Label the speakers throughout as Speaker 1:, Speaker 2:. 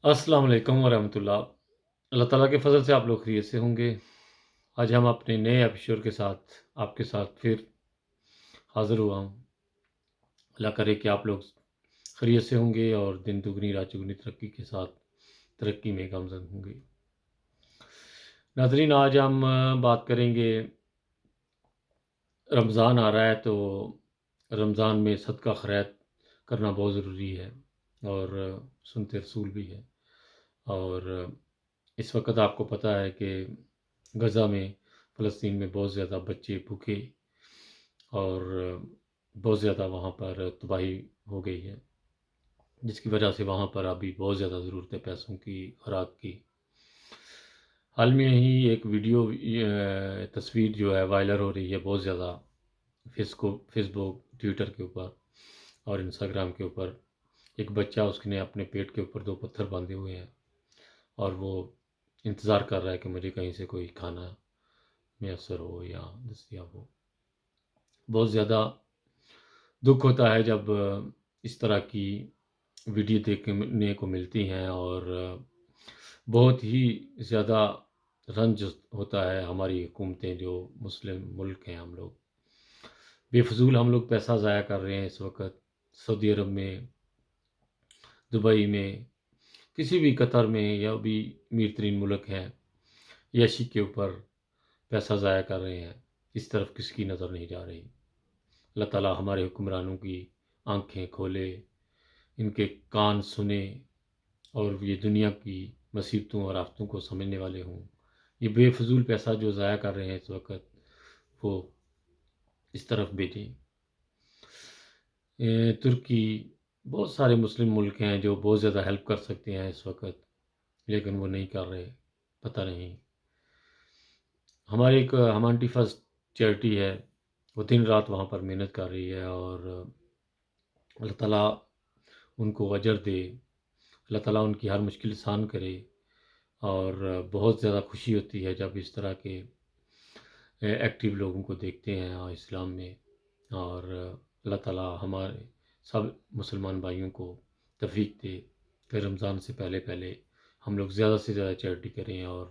Speaker 1: السلام علیکم ورحمۃ اللہ۔ اللہ تعالیٰ کے فضل سے آپ لوگ خیریت سے ہوں گے۔ آج ہم اپنے نئے ایپیسوڈ کے ساتھ آپ کے ساتھ پھر حاضر ہوا ہوں۔ اللہ کرے کہ آپ لوگ خیریت سے ہوں گے اور دن دگنی رات چگنی ترقی کے ساتھ ترقی میں گامزن ہوں گے۔ ناظرین، آج ہم بات کریں گے، رمضان آ رہا ہے تو رمضان میں صدقہ خیرات کرنا بہت ضروری ہے اور سنت رسول بھی ہے۔ اور اس وقت آپ کو پتہ ہے کہ غزہ میں، فلسطین میں بہت زیادہ بچے بھوکے اور بہت زیادہ وہاں پر تباہی ہو گئی ہے، جس کی وجہ سے وہاں پر ابھی بہت زیادہ ضرورت ہے پیسوں کی، خوراک کی۔ حال میں ہی ایک ویڈیو تصویر جو ہے وائرل ہو رہی ہے بہت زیادہ، فیس بک، ٹویٹر کے اوپر اور انسٹاگرام کے اوپر۔ ایک بچہ، اس نے اپنے پیٹ کے اوپر 2 پتھر باندھے ہوئے ہیں اور وہ انتظار کر رہا ہے کہ مجھے کہیں سے کوئی کھانا میسر ہو یا دستیاب ہو۔ بہت زیادہ دکھ ہوتا ہے جب اس طرح کی ویڈیو دیکھنے کو ملتی ہیں، اور بہت ہی زیادہ رنج ہوتا ہے۔ ہماری حکومتیں، جو مسلم ملک ہیں، ہم لوگ بے فضول ہم لوگ پیسہ ضائع کر رہے ہیں اس وقت۔ سعودی عرب میں، دبئی میں، کسی بھی قطر میں، یا بھی امیر ترین ملک ہیں، یشی کے اوپر پیسہ ضائع کر رہے ہیں۔ اس طرف کسی کی نظر نہیں جا رہی۔ اللہ تعالیٰ ہمارے حکمرانوں کی آنکھیں کھولے، ان کے کان سنے، اور یہ دنیا کی مصیبتوں اور آفتوں کو سمجھنے والے ہوں۔ یہ بے فضول پیسہ جو ضائع کر رہے ہیں اس وقت، وہ اس طرف بھیجیں۔ ترکی، بہت سارے مسلم ملک ہیں جو بہت زیادہ ہیلپ کر سکتے ہیں اس وقت، لیکن وہ نہیں کر رہے، پتہ نہیں۔ ہماری ایک ہمانٹی فرسٹ چیریٹی ہے، وہ دن رات وہاں پر محنت کر رہی ہے، اور اللہ تعالیٰ ان کو اجر دے، اللہ تعالیٰ ان کی ہر مشکل آسان کرے۔ اور بہت زیادہ خوشی ہوتی ہے جب اس طرح کے ایکٹیو لوگوں کو دیکھتے ہیں اسلام میں۔ اور اللہ تعالیٰ ہمارے سب مسلمان بھائیوں کو توفیق دے کہ رمضان سے پہلے پہلے ہم لوگ زیادہ سے زیادہ چیریٹی کریں، اور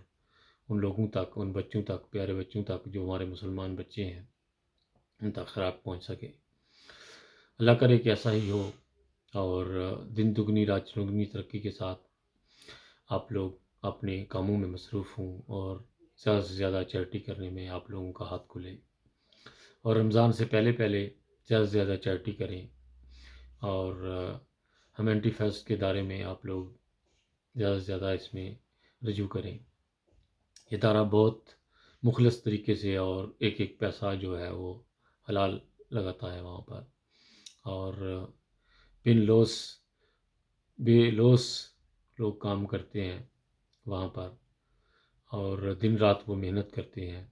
Speaker 1: ان لوگوں تک، ان بچوں تک، پیارے بچوں تک جو ہمارے مسلمان بچے ہیں، ان تک خوراک پہنچ سکے۔ اللہ کرے کہ ایسا ہی ہو، اور دن دگنی رات چگنی ترقی کے ساتھ آپ لوگ اپنے کاموں میں مصروف ہوں، اور زیادہ سے زیادہ چیریٹی کرنے میں آپ لوگوں کا ہاتھ کھلے، اور رمضان سے پہلے پہلے زیادہ سے زیادہ چیریٹی کریں۔ اور ہیومینٹی فیسٹ کے دائرے میں آپ لوگ زیادہ سے زیادہ اس میں رجوع کریں۔ یہ ادارہ بہت مخلص طریقے سے، اور ایک ایک پیسہ جو ہے وہ حلال لگاتا ہے وہاں پر، اور بے لوس لوگ کام کرتے ہیں وہاں پر، اور دن رات وہ محنت کرتے ہیں،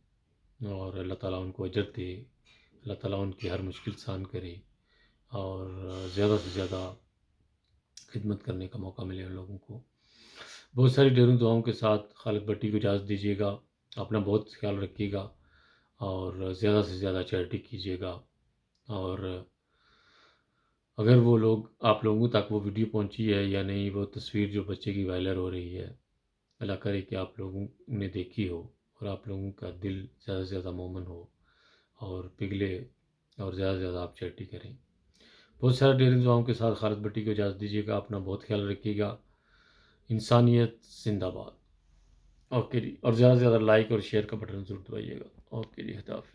Speaker 1: اور اللہ تعالیٰ ان کو اجر دے، اللہ تعالیٰ ان کی ہر مشکل آسان کرے، اور زیادہ سے زیادہ خدمت کرنے کا موقع ملے ان لوگوں کو۔ بہت ساری ڈھیروں دعاؤں کے ساتھ خالد بٹی کو اجازت دیجیے گا۔ اپنا بہت خیال رکھیے گا، اور زیادہ سے زیادہ چیریٹی کیجیے گا۔ اور اگر وہ لوگ، آپ لوگوں تک وہ ویڈیو پہنچی ہے یا نہیں، وہ تصویر جو بچے کی وائرل ہو رہی ہے، اللہ کرے کہ آپ لوگوں نے دیکھی ہو، اور آپ لوگوں کا دل زیادہ سے زیادہ مومن ہو اور پگھلے، اور زیادہ سے زیادہ آپ چیریٹی کریں۔ بہت سارے ڈھیر دعاؤں کے ساتھ خالد بٹی کو اجازت دیجیے گا۔ اپنا بہت خیال رکھیے گا۔ انسانیت زندہ باد۔ اوکے جی، اور زیادہ سے زیادہ لائک اور شیئر کا بٹن ضرور دبائیے گا۔ اوکے جی، خدا حافظ۔